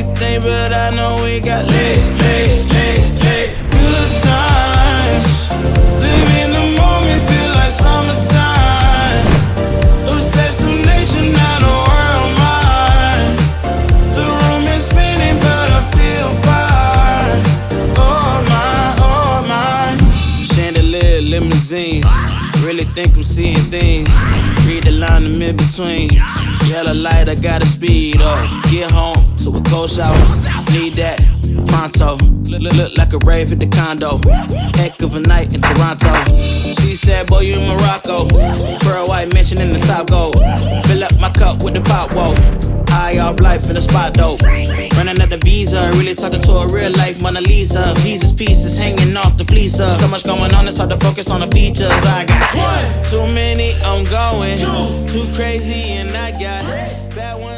anything, but I know we got lit. Good times, live in the moment, feel like summertime. Obsessed with nature, not a world mine. The room is spinning, but I feel fine. Oh my. Chandelier, limousines. Really think I'm seeing things. Read the line I'm in between. Yellow light, I gotta speed up. Get home to a cold shower. Need that pronto. Look like a rave at the condo. Heck of a night in Toronto. She said, boy, you in Morocco. Pearl white mention in the top gold. Fill up my cup with the pop, whoa. High off life in the spot, though. Running out the visa, really talking to a real life Mona Lisa. Jesus pieces hanging off the fleecer. So much going on, it's hard to focus on the features. I got too many, I'm going too crazy, and I got bad ones.